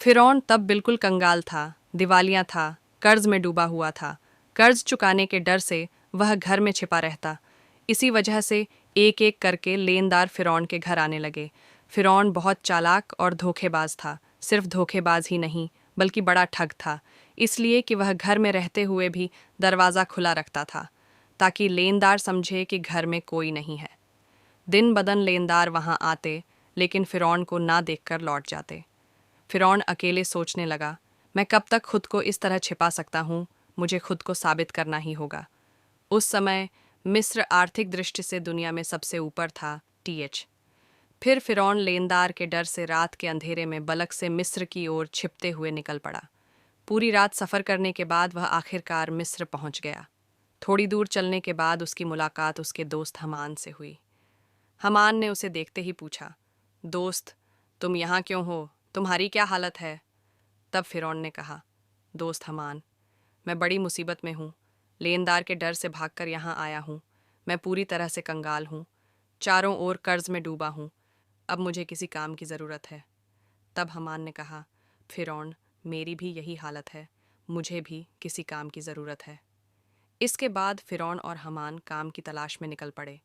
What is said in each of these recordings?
फिरौन तब बिल्कुल कंगाल था, दिवालिया था, कर्ज में डूबा हुआ था। कर्ज चुकाने के डर से वह घर में छिपा रहता। इसी वजह से एक एक करके लेनदार फिरौन के घर आने लगे। फिरौन बहुत चालाक और धोखेबाज था। सिर्फ धोखेबाज ही नहीं, बल्कि बड़ा ठग था। इसलिए कि वह घर में रहते हुए भी दरवाज़ा खुला रखता था, ताकि लेनदार समझे कि घर में कोई नहीं है। दिन बदन लेनदार वहां आते, लेकिन फिरौन को ना देखकर लौट जाते। फिरौन अकेले सोचने लगा, मैं कब तक खुद को इस तरह छिपा सकता हूँ, मुझे खुद को साबित करना ही होगा। उस समय मिस्र आर्थिक दृष्टि से दुनिया में सबसे ऊपर था। फिर फिरौन लेनदार के डर से रात के अंधेरे में बलक से मिस्र की ओर छिपते हुए निकल पड़ा। पूरी रात सफ़र करने के बाद वह आखिरकार मिस्र पहुंच गया। थोड़ी दूर चलने के बाद उसकी मुलाकात उसके दोस्त हमान से हुई। हमान ने उसे देखते ही पूछा, दोस्त, तुम यहाँ क्यों हो? तुम्हारी क्या हालत है? तब फिरौन ने कहा, दोस्त हमान, मैं बड़ी मुसीबत में हूँ। लेनदार के डर से भागकर यहाँ आया हूँ। मैं पूरी तरह से कंगाल हूँ। चारों ओर कर्ज में डूबा हूँ। अब मुझे किसी काम की ज़रूरत है। तब हमान ने कहा, फिरौन, मेरी भी यही हालत है। मुझे भी किसी काम की ज़रूरत है। इसके बाद फिरौन और हमान काम की तलाश में निकल पड़े।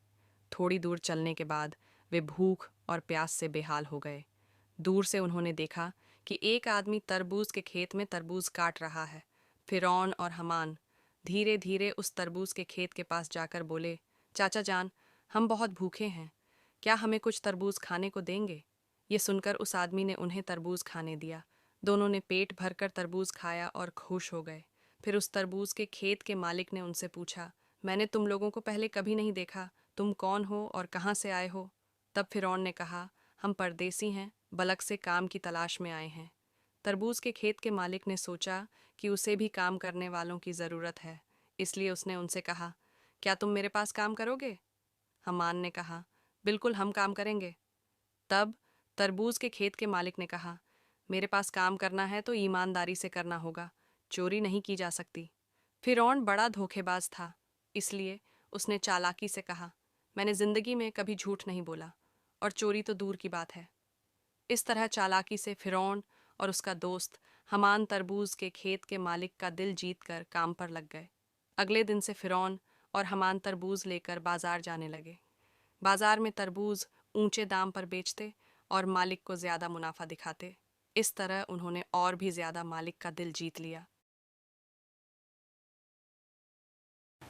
थोड़ी दूर चलने के बाद वे भूख और प्यास से बेहाल हो गए। दूर से उन्होंने देखा कि एक आदमी तरबूज के खेत में तरबूज काट रहा है। फिरौन और हमान धीरे धीरे उस तरबूज के खेत के पास जाकर बोले, चाचा जान, हम बहुत भूखे हैं, क्या हमें कुछ तरबूज खाने को देंगे? ये सुनकर उस आदमी ने उन्हें तरबूज खाने दिया। दोनों ने पेट भरकर तरबूज खाया और खुश हो गए। फिर उस तरबूज के खेत के मालिक ने उनसे पूछा, मैंने तुम लोगों को पहले कभी नहीं देखा, तुम कौन हो और कहाँ से आए हो? तब फिरौन ने कहा, हम परदेसी हैं, बलक से काम की तलाश में आए हैं। तरबूज के खेत के मालिक ने सोचा कि उसे भी काम करने वालों की ज़रूरत है, इसलिए उसने उनसे कहा, क्या तुम मेरे पास काम करोगे? हमान ने कहा, बिल्कुल, हम काम करेंगे। तब तरबूज के खेत के मालिक ने कहा, मेरे पास काम करना है तो ईमानदारी से करना होगा, चोरी नहीं की जा सकती। फिरौन बड़ा धोखेबाज था, इसलिए उसने चालाकी से कहा, मैंने जिंदगी में कभी झूठ नहीं बोला, और चोरी तो दूर की बात है। इस तरह चालाकी से फिरौन और उसका दोस्त हमान तरबूज के खेत के मालिक का दिल जीतकर काम पर लग गए। अगले दिन से फिरौन और हमान तरबूज लेकर बाजार जाने लगे। बाजार में तरबूज ऊंचे दाम पर बेचते और मालिक को ज्यादा मुनाफा दिखाते। इस तरह उन्होंने और भी ज्यादा मालिक का दिल जीत लिया।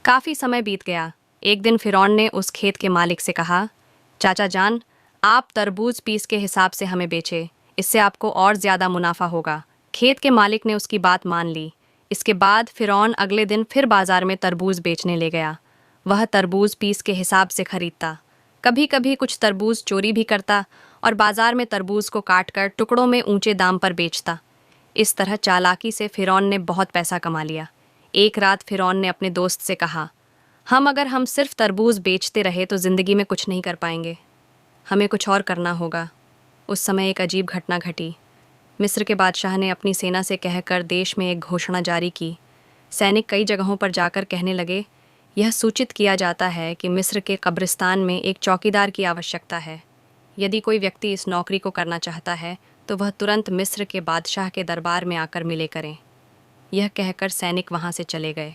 काफी समय बीत गया। एक दिन फिरौन ने उस खेत के मालिक से कहा, चाचा जान, आप तरबूज पीस के हिसाब से हमें बेचे, इससे आपको और ज्यादा मुनाफा होगा। खेत के मालिक ने उसकी बात मान ली। इसके बाद फिरौन अगले दिन फिर बाजार में तरबूज बेचने ले गया। वह तरबूज पीस के हिसाब से खरीदता। कभी कभी कुछ तरबूज चोरी भी करता और बाजार में तरबूज को काटकर टुकड़ों में ऊंचे दाम पर बेचता। इस तरह चालाकी से फिरौन ने बहुत पैसा कमा लिया। एक रात फिरौन ने अपने दोस्त से कहा, हम सिर्फ तरबूज बेचते रहे तो जिंदगी में कुछ नहीं कर पाएंगे, हमें कुछ और करना होगा। उस समय एक अजीब घटना घटी। मिस्र के बादशाह ने अपनी सेना से कहकर देश में एक घोषणा जारी की। सैनिक कई जगहों पर जाकर कहने लगे, यह सूचित किया जाता है कि मिस्र के कब्रिस्तान में एक चौकीदार की आवश्यकता है। यदि कोई व्यक्ति इस नौकरी को करना चाहता है तो वह तुरंत मिस्र के बादशाह के दरबार में आकर मिले करें। यह कहकर सैनिक वहाँ से चले गए।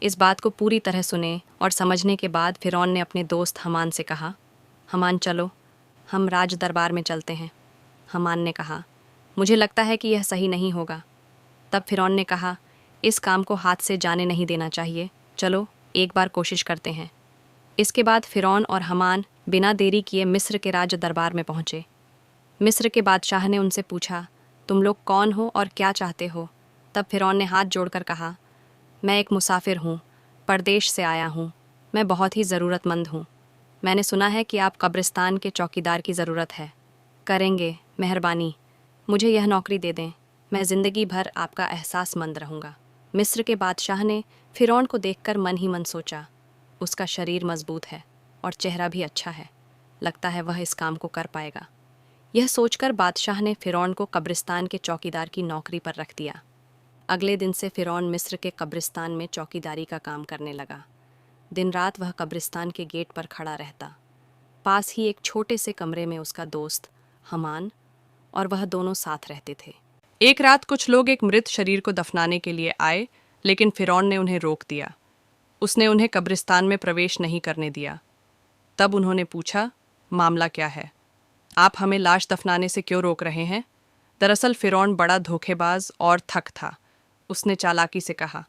इस बात को पूरी तरह सुने और समझने के बाद फिरौन ने अपने दोस्त हमान से कहा, हमान चलो, हम राज दरबार में चलते हैं। हमान ने कहा, मुझे लगता है कि यह सही नहीं होगा। तब फिरौन ने कहा, इस काम को हाथ से जाने नहीं देना चाहिए, चलो एक बार कोशिश करते हैं। इसके बाद फिरौन और हमान बिना देरी किए मिस्र के राज दरबार में पहुँचे। मिस्र के बादशाह ने उनसे पूछा, तुम लोग कौन हो और क्या चाहते हो? तब फिरौन ने हाथ जोड़कर कहा, मैं एक मुसाफिर हूँ, परदेश से आया हूँ, मैं बहुत ही ज़रूरतमंद हूँ। मैंने सुना है कि आप कब्रिस्तान के चौकीदार की ज़रूरत है। करेंगे, मेहरबानी, मुझे यह नौकरी दे दें, मैं ज़िंदगी भर आपका एहसासमंद रहूँगा। मिस्र के बादशाह ने फिरौन को देखकर मन ही मन सोचा, उसका शरीर मजबूत है और चेहरा भी अच्छा है, लगता है वह इस काम को कर पाएगा। यह सोचकर बादशाह ने फिरौन को कब्रिस्तान के चौकीदार की नौकरी पर रख दिया। अगले दिन से फिरौन मिस्र के कब्रिस्तान में चौकीदारी का काम करने लगा। दिन रात वह कब्रिस्तान के गेट पर खड़ा रहता। पास ही एक छोटे से कमरे में उसका दोस्त हमान और वह दोनों साथ रहते थे। एक रात कुछ लोग एक मृत शरीर को दफनाने के लिए आए, लेकिन फिरौन ने उन्हें रोक दिया। उसने उन्हें कब्रिस्तान में प्रवेश नहीं करने दिया। तब उन्होंने पूछा, मामला क्या है? आप हमें लाश दफनाने से क्यों रोक रहे हैं? दरअसल फिरौन बड़ा धोखेबाज और थक था। उसने चालाकी से कहा,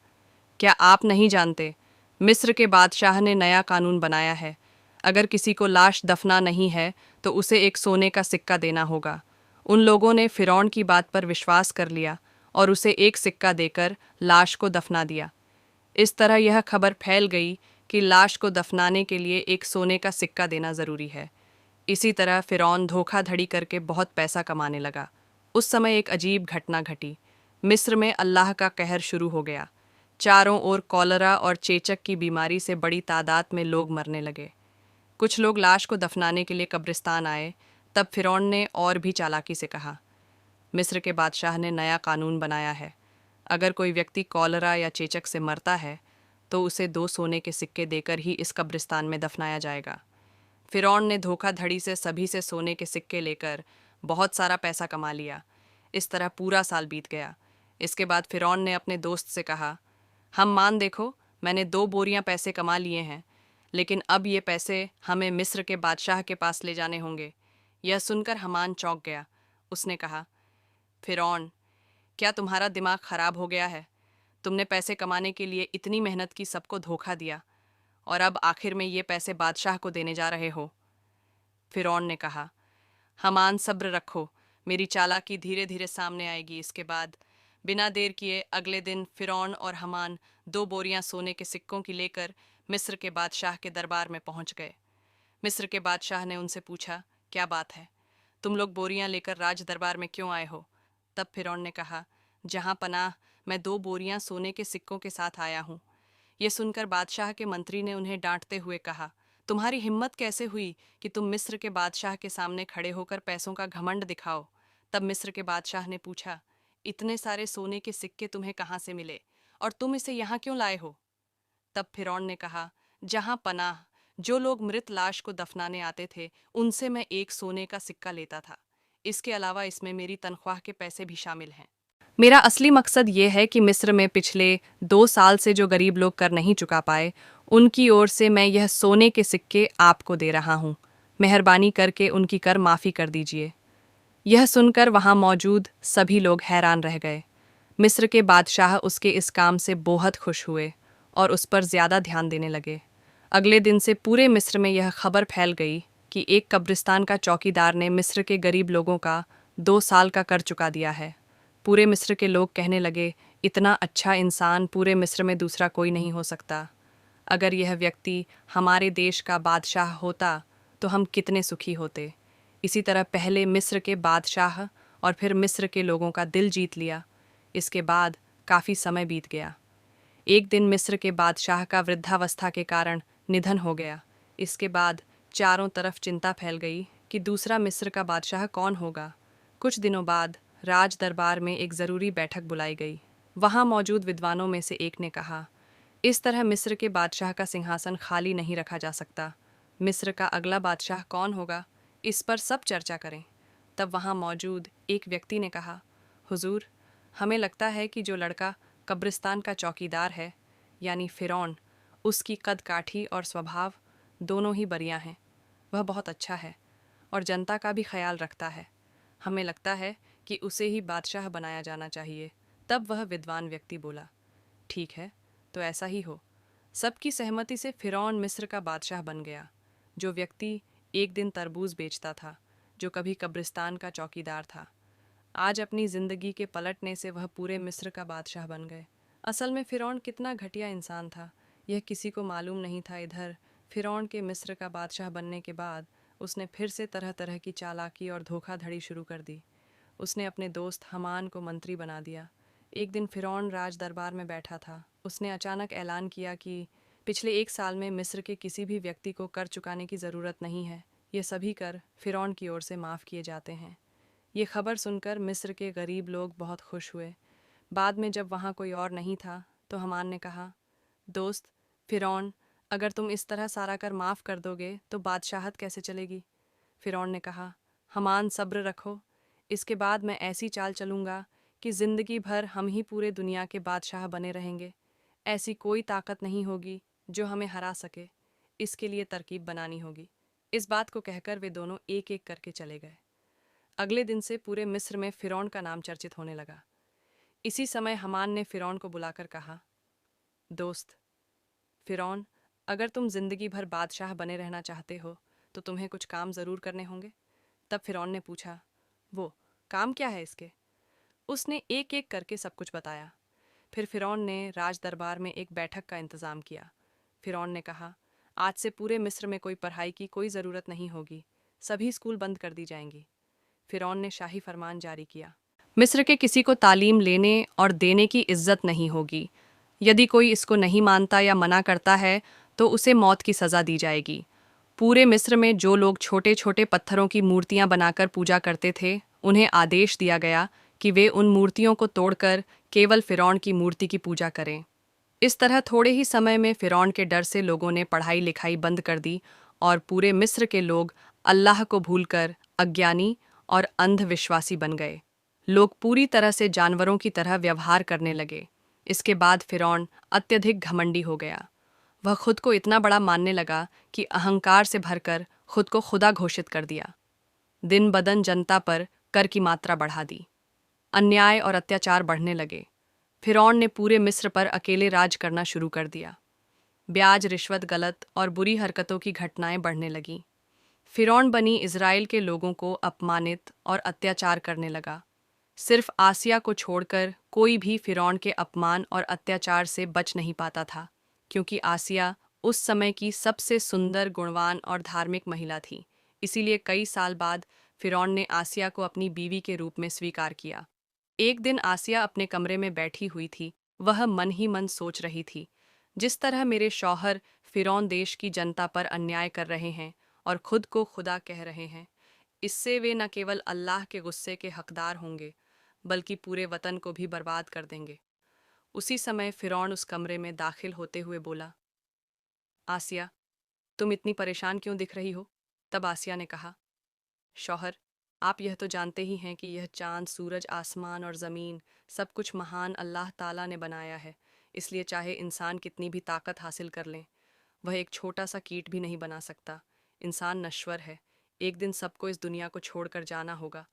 क्या आप नहीं जानते, मिस्र के बादशाह ने नया कानून बनाया है। अगर किसी को लाश दफना नहीं है तो उसे एक सोने का सिक्का देना होगा। उन लोगों ने फिरौन की बात पर विश्वास कर लिया और उसे एक सिक्का देकर लाश को दफना दिया। इस तरह यह खबर फैल गई कि लाश को दफनाने के लिए एक सोने का सिक्का देना ज़रूरी है। इसी तरह फिरौन धोखाधड़ी करके बहुत पैसा कमाने लगा। उस समय एक अजीब घटना घटी। मिस्र में अल्लाह का कहर शुरू हो गया। चारों ओर कॉलरा और चेचक की बीमारी से बड़ी तादाद में लोग मरने लगे। कुछ लोग लाश को दफनाने के लिए कब्रिस्तान आए। तब फिरौन ने और भी चालाकी से कहा, मिस्र के बादशाह ने नया कानून बनाया है। अगर कोई व्यक्ति कॉलरा या चेचक से मरता है तो उसे 2 सोने के सिक्के देकर ही इस कब्रिस्तान में दफनाया जाएगा। फिरौन ने धोखाधड़ी से सभी से सोने के सिक्के लेकर बहुत सारा पैसा कमा लिया। इस तरह पूरा साल बीत गया। इसके बाद फिरौन ने अपने दोस्त से कहा, हम मान देखो, मैंने 2 बोरियां पैसे कमा लिए हैं, लेकिन अब ये पैसे हमें मिस्र के बादशाह के पास ले जाने होंगे। यह सुनकर हमान चौंक गया। उसने कहा, फिरौन, क्या तुम्हारा दिमाग खराब हो गया है? तुमने पैसे कमाने के लिए इतनी मेहनत की, सबको धोखा दिया, और अब आखिर में ये पैसे बादशाह को देने जा रहे हो। फिरौन ने कहा, हमान सब्र रखो, मेरी चालाकी धीरे धीरे सामने आएगी। इसके बाद बिना देर किए अगले दिन फिरौन और हमान 2 बोरियां सोने के सिक्कों की लेकर मिस्र के बादशाह के दरबार में पहुंच गए। मिस्र के बादशाह ने उनसे पूछा, क्या बात है, तुम लोग बोरियां लेकर राज दरबार में क्यों आए हो? तब फिरौन ने कहा, जहां पनाह, मैं 2 बोरियां सोने के सिक्कों के साथ आया हूँ। ये सुनकर बादशाह के मंत्री ने उन्हें डांटते हुए कहा, तुम्हारी हिम्मत कैसे हुई कि तुम मिस्र के बादशाह के सामने खड़े होकर पैसों का घमंड दिखाओ? तब मिस्र के बादशाह ने पूछा, इतने सारे सोने के सिक्के तुम्हें कहाँ से मिले और तुम इसे यहाँ क्यों लाए हो? तब फिरौन ने कहा, जहां पनाह, जो लोग मृत लाश को दफनाने आते थे उनसे मैं एक सोने का सिक्का लेता था। इसके अलावा इसमें मेरी तनख्वाह के पैसे भी शामिल हैं। मेरा असली मकसद ये है कि मिस्र में पिछले 2 साल से जो गरीब लोग कर नहीं चुका पाए, उनकी ओर से मैं यह सोने के सिक्के आपको दे रहा हूँ। मेहरबानी करके उनकी कर माफ़ी कर दीजिए। यह सुनकर वहाँ मौजूद सभी लोग हैरान रह गए। मिस्र के बादशाह उसके इस काम से बहुत खुश हुए और उस पर ज़्यादा ध्यान देने लगे। अगले दिन से पूरे मिस्र में यह खबर फैल गई कि एक कब्रिस्तान का चौकीदार ने मिस्र के गरीब लोगों का 2 साल का कर चुका दिया है। पूरे मिस्र के लोग कहने लगे, इतना अच्छा इंसान पूरे मिस्र में दूसरा कोई नहीं हो सकता। अगर यह व्यक्ति हमारे देश का बादशाह होता तो हम कितने सुखी होते। इसी तरह पहले मिस्र के बादशाह और फिर मिस्र के लोगों का दिल जीत लिया। इसके बाद काफ़ी समय बीत गया। एक दिन मिस्र के बादशाह का वृद्धावस्था के कारण निधन हो गया। इसके बाद चारों तरफ चिंता फैल गई कि दूसरा मिस्र का बादशाह कौन होगा। कुछ दिनों बाद राज दरबार में एक ज़रूरी बैठक बुलाई गई। वहाँ मौजूद विद्वानों में से एक ने कहा, इस तरह मिस्र के बादशाह का सिंहासन खाली नहीं रखा जा सकता। मिस्र का अगला बादशाह कौन होगा, इस पर सब चर्चा करें। तब वहाँ मौजूद एक व्यक्ति ने कहा, हुजूर, हमें लगता है कि जो लड़का कब्रिस्तान का चौकीदार है, यानी फिरौन, उसकी कद काठी और स्वभाव दोनों ही बढ़िया हैं। वह बहुत अच्छा है और जनता का भी ख्याल रखता है। हमें लगता है कि उसे ही बादशाह बनाया जाना चाहिए। तब वह विद्वान व्यक्ति बोला, ठीक है, तो ऐसा ही हो। सबकी सहमति से फिरौन मिस्र का बादशाह बन गया। जो व्यक्ति एक दिन तरबूज बेचता था, जो कभी कब्रिस्तान का चौकीदार था, आज अपनी जिंदगी के पलटने से वह पूरे मिस्र का बादशाह बन गए। असल में फिरौन कितना घटिया इंसान था, यह किसी को मालूम नहीं था। इधर फिरौन के मिस्र का बादशाह बनने के बाद उसने फिर से तरह तरह की चालाकी और धोखाधड़ी शुरू कर दी। उसने अपने दोस्त हमान को मंत्री बना दिया। एक दिन फिरौन राज दरबार में बैठा था। उसने अचानक ऐलान किया कि पिछले 1 साल में मिस्र के किसी भी व्यक्ति को कर चुकाने की ज़रूरत नहीं है। ये सभी कर फिरौन की ओर से माफ़ किए जाते हैं। ये खबर सुनकर मिस्र के गरीब लोग बहुत खुश हुए। बाद में जब वहाँ कोई और नहीं था तो हमान ने कहा, दोस्त फिरौन, अगर तुम इस तरह सारा कर माफ़ कर दोगे तो बादशाहत कैसे चलेगी? फिरौन ने कहा, हमान सब्र रखो, इसके बाद मैं ऐसी चाल चलूँगा कि जिंदगी भर हम ही पूरे दुनिया के बादशाह बने रहेंगे। ऐसी कोई ताकत नहीं होगी जो हमें हरा सके। इसके लिए तरकीब बनानी होगी। इस बात को कहकर वे दोनों एक एक करके चले गए। अगले दिन से पूरे मिस्र में फिरौन का नाम चर्चित होने लगा। इसी समय हमान ने फिरौन को बुलाकर कहा, दोस्त फिरौन, अगर तुम जिंदगी भर बादशाह बने रहना चाहते हो तो तुम्हें कुछ काम ज़रूर करने होंगे। तब फिरौन ने पूछा, वो काम क्या है इसके? उसने एक एक करके सब कुछ बताया। फिर फिरौन ने राज दरबार में एक बैठक का इंतज़ाम किया। फिरौन ने कहा, आज से पूरे मिस्र में कोई पढ़ाई की कोई ज़रूरत नहीं होगी। सभी स्कूल बंद कर दी जाएंगी। फिरौन ने शाही फरमान जारी किया, मिस्र के किसी को तालीम लेने और देने की इज्जत नहीं होगी। यदि कोई इसको नहीं मानता या मना करता है तो उसे मौत की सज़ा दी जाएगी। पूरे मिस्र में जो लोग छोटे छोटे पत्थरों की मूर्तियां बनाकर पूजा करते थे, उन्हें आदेश दिया गया कि वे उन मूर्तियों को तोड़कर केवल फिरौन की मूर्ति की पूजा करें। इस तरह थोड़े ही समय में फिरौन के डर से लोगों ने पढ़ाई लिखाई बंद कर दी और पूरे मिस्र के लोग अल्लाह को भूलकर अज्ञानी और अंधविश्वासी बन गए। लोग पूरी तरह से जानवरों की तरह व्यवहार करने लगे। इसके बाद फिरौन अत्यधिक घमंडी हो गया। वह खुद को इतना बड़ा मानने लगा कि अहंकार से भरकर खुद को खुदा घोषित कर दिया। दिन बदन जनता पर कर की मात्रा बढ़ा दी। अन्याय और अत्याचार बढ़ने लगे। फिरौन ने पूरे मिस्र पर अकेले राज करना शुरू कर दिया। ब्याज, रिश्वत, गलत और बुरी हरकतों की घटनाएं बढ़ने लगीं। फिरौन बनी इज़राइल के लोगों को अपमानित और अत्याचार करने लगा। सिर्फ आसिया को छोड़कर कोई भी फिरौन के अपमान और अत्याचार से बच नहीं पाता था, क्योंकि आसिया उस समय की सबसे सुंदर, गुणवान और धार्मिक महिला थी। इसीलिए कई साल बाद फिरौन ने आसिया को अपनी बीवी के रूप में स्वीकार किया। एक दिन आसिया अपने कमरे में बैठी हुई थी। वह मन ही मन सोच रही थी, जिस तरह मेरे शौहर फिरौन देश की जनता पर अन्याय कर रहे हैं और खुद को खुदा कह रहे हैं, इससे वे न केवल अल्लाह के गुस्से के हकदार होंगे बल्कि पूरे वतन को भी बर्बाद कर देंगे। उसी समय फिरौन उस कमरे में दाखिल होते हुए बोला, आसिया, तुम इतनी परेशान क्यों दिख रही हो? तब आसिया ने कहा, शौहर, आप यह तो जानते ही हैं कि यह चांद, सूरज, आसमान और ज़मीन सब कुछ महान अल्लाह ताला ने बनाया है। इसलिए चाहे इंसान कितनी भी ताकत हासिल कर लें, वह एक छोटा सा कीट भी नहीं बना सकता। इंसान नश्वर है। एक दिन सबको इस दुनिया को छोड़कर जाना होगा।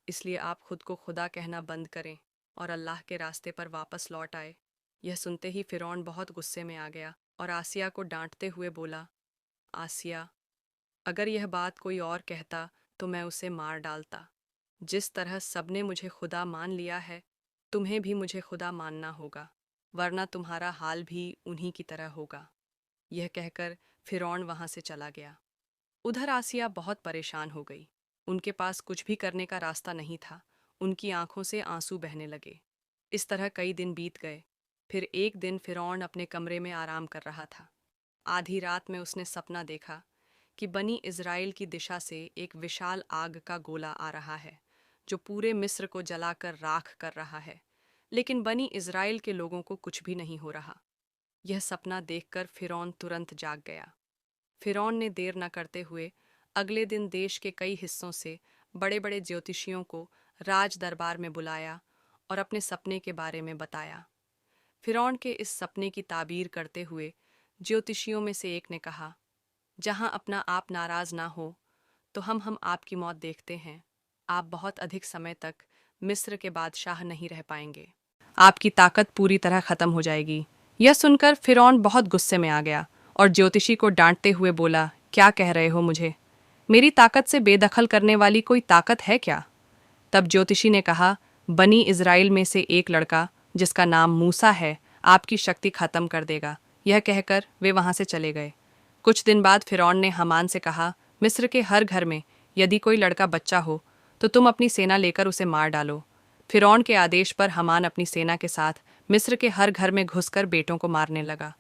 इसलिए आप खुद को खुदा कहना बंद करें और अल्लाह के रास्ते पर वापस लौट आए। यह सुनते ही फिरौन बहुत गुस्से में आ गया और आसिया को डांटते हुए बोला, आसिया, अगर यह बात कोई और कहता तो मैं उसे मार डालता। जिस तरह सबने मुझे खुदा मान लिया है, तुम्हें भी मुझे खुदा मानना होगा, वरना तुम्हारा हाल भी उन्हीं की तरह होगा। यह कहकर फिरौन वहां से चला गया। उधर आसिया बहुत परेशान हो गई। उनके पास कुछ भी करने का रास्ता नहीं था। उनकी आंखों से आंसू बहने लगे। इस तरह कई दिन बीत गए। फिर एक दिन फिरौन अपने कमरे में आराम कर रहा था। आधी रात में उसने सपना देखा कि बनी इज़राइल की दिशा से एक विशाल आग का गोला आ रहा है, जो पूरे मिस्र को जलाकर राख कर रहा है। लेकिन बनी इज़राइल के लोगों को कुछ भी नहीं हो रहा। यह सपना देखकर फिरौन तुरंत जाग गया। फिरौन ने देर न करते हुए अगले दिन देश के कई हिस्सों से बड़े बड़े ज्योतिषियों को राज दरबार में बुलाया और अपने सपने के बारे में बताया। फिरौन के इस सपने की ताबीर करते हुए ज्योतिषियों में से एक ने कहा, जहां अपना आप नाराज ना हो तो हम आपकी मौत देखते हैं। आप बहुत अधिक समय तक मिस्र के बादशाह नहीं रह पाएंगे। आपकी ताकत पूरी तरह खत्म हो जाएगी। यह सुनकर फिरौन बहुत गुस्से में आ गया और ज्योतिषी को डांटते हुए बोला, क्या कह रहे हो मुझे? मेरी ताकत से बेदखल करने वाली कोई ताकत है क्या? तब ज्योतिषी ने कहा, बनी इज़राइल में से एक लड़का जिसका नाम मूसा है आपकी शक्ति खत्म कर देगा। यह कहकर वे वहां से चले गए। कुछ दिन बाद फिरौन ने हमान से कहा, मिस्र के हर घर में यदि कोई लड़का बच्चा हो तो तुम अपनी सेना लेकर उसे मार डालो। फिरौन के आदेश पर हमान अपनी सेना के साथ मिस्र के हर घर में घुसकर बेटों को मारने लगा।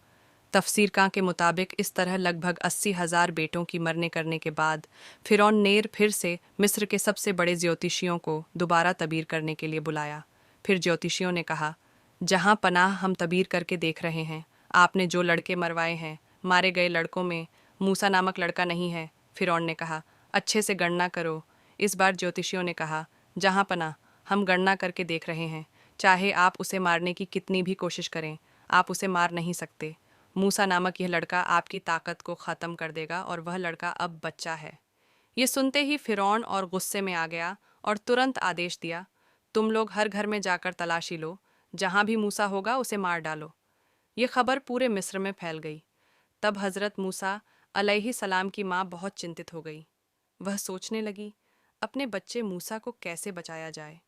तफसीरकां के मुताबिक इस तरह लगभग 80,000 बेटों की मरने करने के बाद फिरौन ने फिर से मिस्र के सबसे बड़े ज्योतिषियों को दोबारा तबीर करने के लिए बुलाया। फिर ज्योतिषियों ने कहा, जहां पनाह हम तबीर करके देख रहे हैं, आपने जो लड़के मरवाए हैं, मारे गए लड़कों में मूसा नामक लड़का नहीं है। फिरौन ने कहा, अच्छे से गणना करो। इस बार ज्योतिषियों ने कहा, जहां पनाह हम गणना करके देख रहे हैं, चाहे आप उसे मारने की कितनी भी कोशिश करें, आप उसे मार नहीं सकते। मूसा नामक यह लड़का आपकी ताकत को ख़त्म कर देगा और वह लड़का अब बच्चा है। ये सुनते ही फ़िरौन और गुस्से में आ गया और तुरंत आदेश दिया, तुम लोग हर घर में जाकर तलाशी लो, जहाँ भी मूसा होगा उसे मार डालो। ये खबर पूरे मिस्र में फैल गई। तब हज़रत मूसा अलैहि सलाम की माँ बहुत चिंतित हो गई। वह सोचने लगी, अपने बच्चे मूसा को कैसे बचाया जाए।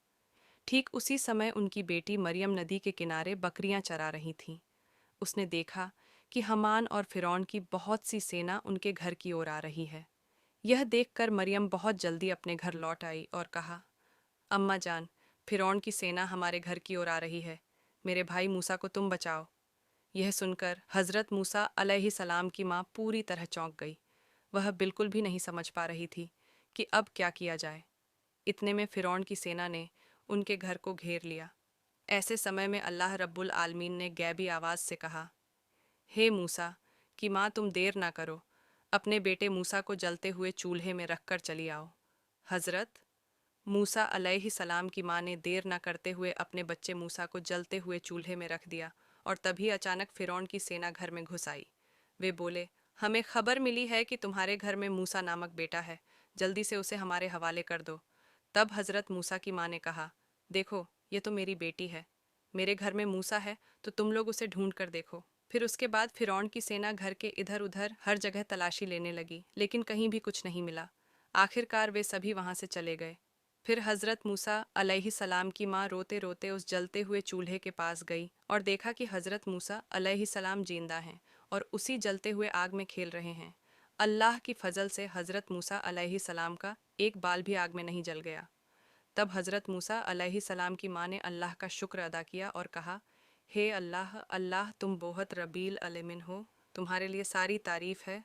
ठीक उसी समय उनकी बेटी मरियम नदी के किनारे बकरियां चरा रही थीं। उसने देखा कि हमान और फ़िरौन की बहुत सी सेना उनके घर की ओर आ रही है। यह देखकर मरियम बहुत जल्दी अपने घर लौट आई और कहा, अम्मा जान, फ़िरौन की सेना हमारे घर की ओर आ रही है। मेरे भाई मूसा को तुम बचाओ। यह सुनकर हज़रत मूसा अलैहि सलाम की माँ पूरी तरह चौंक गई। वह बिल्कुल भी नहीं समझ पा रही थी कि अब क्या किया जाए। इतने में फ़िरौन की सेना ने उनके घर को घेर लिया। ऐसे समय में अल्लाह रब्बुल आलमीन ने गैबी आवाज़ से कहा, हे मूसा कि माँ, तुम देर ना करो, अपने बेटे मूसा को जलते हुए चूल्हे में रखकर चली आओ। हज़रत मूसा अलैहि सलाम की माँ ने देर न करते हुए अपने बच्चे मूसा को जलते हुए चूल्हे में रख दिया और तभी अचानक फ़िरौन की सेना घर में घुस आई। वे बोले, हमें खबर मिली है कि तुम्हारे घर में मूसा नामक बेटा है, जल्दी से उसे हमारे हवाले कर दो। तब हज़रत मूसा की माँ ने कहा, देखो, ये तो मेरी बेटी है। मेरे घर में मूसा है तो तुम लोग उसे ढूंढ कर देखो। फिर उसके बाद फ़िरौन की सेना घर के इधर उधर हर जगह तलाशी लेने लगी, लेकिन कहीं भी कुछ नहीं मिला। आखिरकार वे सभी वहाँ से चले गए। फिर हज़रत मूसा अलैहि सलाम की माँ रोते रोते उस जलते हुए चूल्हे के पास गई और देखा कि हज़रत मूसा अलैहि सलाम जिंदा हैं और उसी जलते हुए आग में खेल रहे हैं। अल्लाह की फजल से हज़रत मूसा अलैहि सलाम का एक बाल भी आग में नहीं जल गया। तब हज़रत मूसा अलैहि सलाम की माँ ने अल्लाह का शुक्र अदा किया और कहा, हे अल्लाह, अल्लाह तुम बहुत रबील अलमिन हो, तुम्हारे लिए सारी तारीफ़ है।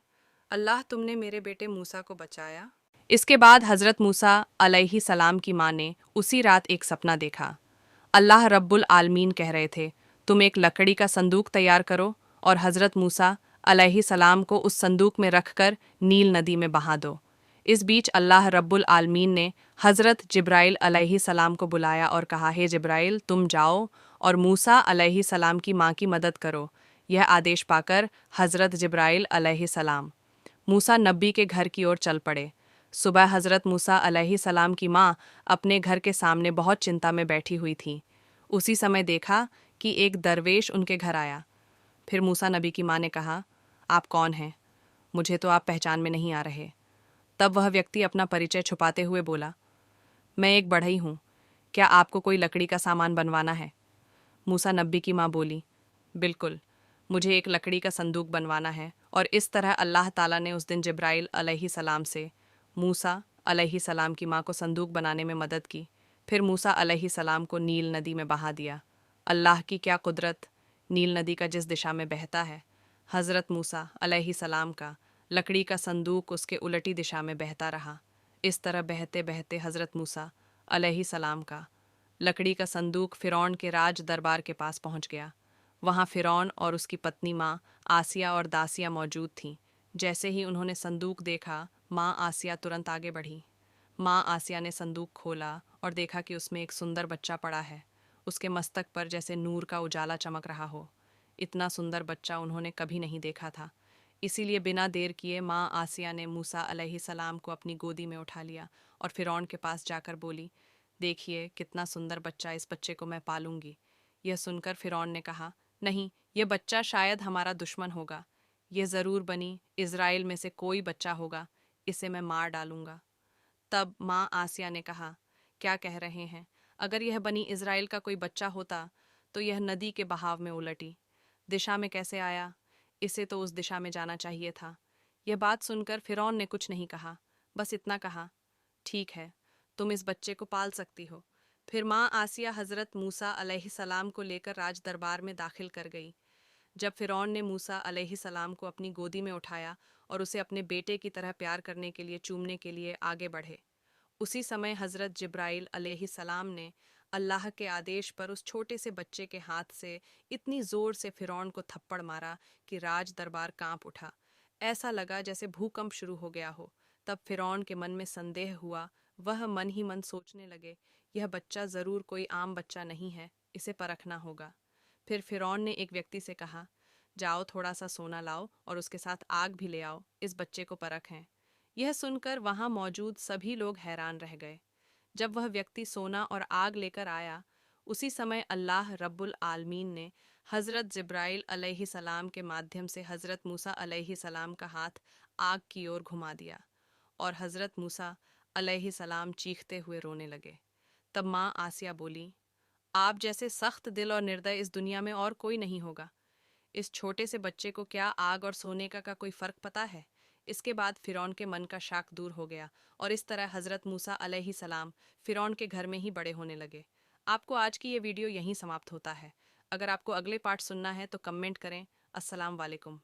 अल्लाह, तुमने मेरे बेटे मूसा को बचाया। इसके बाद हज़रत मूसा अलैहि सलाम की माँ ने उसी रात एक सपना देखा। अल्लाह रब्बुल आलमीन कह रहे थे, तुम एक लकड़ी का संदूक तैयार करो और हज़रत मूसा अलैहि सलाम को उस संदूक में रखकर नील नदी में बहा दो। इस बीच अल्लाह रब्बुल आलमीन ने हज़रत जिब्राइल अलैहि सलाम को बुलाया और कहा, हे जिब्राइल, तुम जाओ और मूसा अलैहि सलाम की माँ की मदद करो। यह आदेश पाकर हज़रत जिब्राइल अलैहि सलाम मूसा नब्बी के घर की ओर चल पड़े। सुबह हज़रत मूसा अलैहि सलाम की माँ अपने घर के सामने बहुत चिंता में बैठी हुई थी। उसी समय देखा कि एक दरवेश उनके घर आया। फिर मूसा नबी की माँ ने कहा, आप कौन हैं? मुझे तो आप पहचान में नहीं आ रहे। तब वह व्यक्ति अपना परिचय छुपाते हुए बोला, मैं एक बढ़ई हूँ, क्या आपको कोई लकड़ी का सामान बनवाना है? मूसा नब्बी की माँ बोली, बिल्कुल, मुझे एक लकड़ी का संदूक बनवाना है। और इस तरह अल्लाह ताला ने उस दिन जिब्राइल अलैहि सलाम से मूसा अलैहि सलाम की माँ को संदूक बनाने में मदद की। फिर मूसा अलैहि सलाम को नील नदी में बहा दिया। अल्लाह की क्या कुदरत! नील नदी का जिस दिशा में बहता है, हज़रत मूसा अलैहि सलाम का लकड़ी का संदूक उसके उलटी दिशा में बहता रहा। इस तरह बहते बहते हज़रत मूसा अलैहि सलाम का लकड़ी का संदूक फ़िरौन के राज दरबार के पास पहुंच गया। वहां फ़िरौन और उसकी पत्नी माँ आसिया और दासिया मौजूद थीं। जैसे ही उन्होंने संदूक देखा, माँ आसिया तुरंत आगे बढ़ी। माँ आसिया ने संदूक खोला और देखा कि उसमें एक सुंदर बच्चा पड़ा है। उसके मस्तक पर जैसे नूर का उजाला चमक रहा हो। इतना सुंदर बच्चा उन्होंने कभी नहीं देखा था। इसीलिए बिना देर किए माँ आसिया ने मूसा अलैहि सलाम को अपनी गोदी में उठा लिया और फ़िरौन के पास जाकर बोली, देखिए कितना सुंदर बच्चा, इस बच्चे को मैं पालूंगी। यह सुनकर फ़िरौन ने कहा, नहीं, यह बच्चा शायद हमारा दुश्मन होगा। यह ज़रूर बनी इज़राइल में से कोई बच्चा होगा, इसे मैं मार डालूंगा। तब माँ आसिया ने कहा, क्या कह रहे हैं? अगर यह बनी इज़राइल का कोई बच्चा होता तो यह नदी के बहाव में उलटी दिशा में कैसे आया? इसे तो उस दिशा में जाना चाहिए था। यह बात सुनकर फ़िरौन ने कुछ नहीं कहा, बस इतना कहा, ठीक है, तुम इस बच्चे को पाल सकती हो। फिर माँ आसिया हज़रत मूसा अलैहिस्सलाम को लेकर राज दरबार में दाखिल कर गई। जब फ़िरौन ने मूसा अलैहिस्सलाम को अपनी गोदी में उठाया और उसे अपने बेटे की तरह प्यार करने के लिए चूमने के लिए आगे बढ़े, उसी समय हज़रत जिब्राइल अलैहिस्सलाम ने अल्लाह के आदेश पर उस छोटे से बच्चे के हाथ से इतनी ज़ोर से फ़िरौन को थप्पड़ मारा कि राज दरबार कांप उठा। ऐसा लगा जैसे भूकंप शुरू हो गया हो। तब फ़िरौन के मन में संदेह हुआ। वह मन ही मन सोचने लगे, यह बच्चा ज़रूर कोई आम बच्चा नहीं है, इसे परखना होगा। फिर फिरौन ने एक व्यक्ति से कहा, जाओ थोड़ा सा सोना लाओ और उसके साथ आग भी ले आओ, इस बच्चे को परखें। यह सुनकर वहां मौजूद सभी लोग हैरान रह गए। जब वह व्यक्ति सोना और आग लेकर आया, उसी समय अल्लाह रब्बुल आलमीन ने हज़रत जिब्राइल अलैहिस्सलाम के माध्यम से हज़रत मूसा अलैहिस्सलाम का हाथ आग की ओर घुमा दिया और हज़रत मूसा अलैहिस्सलाम चीखते हुए रोने लगे। तब माँ आसिया बोली, आप जैसे सख्त दिल और निर्दय इस दुनिया में और कोई नहीं होगा। इस छोटे से बच्चे को क्या आग और सोने का कोई फ़र्क पता है? इसके बाद फ़िरौन के मन का शाक दूर हो गया और इस तरह हज़रत मूसा अलैहिस्सलाम फ़िरौन के घर में ही बड़े होने लगे। आपको आज की ये वीडियो यहीं समाप्त होता है। अगर आपको अगले पार्ट सुनना है तो कमेंट करें। अस्सलाम वालेकुम।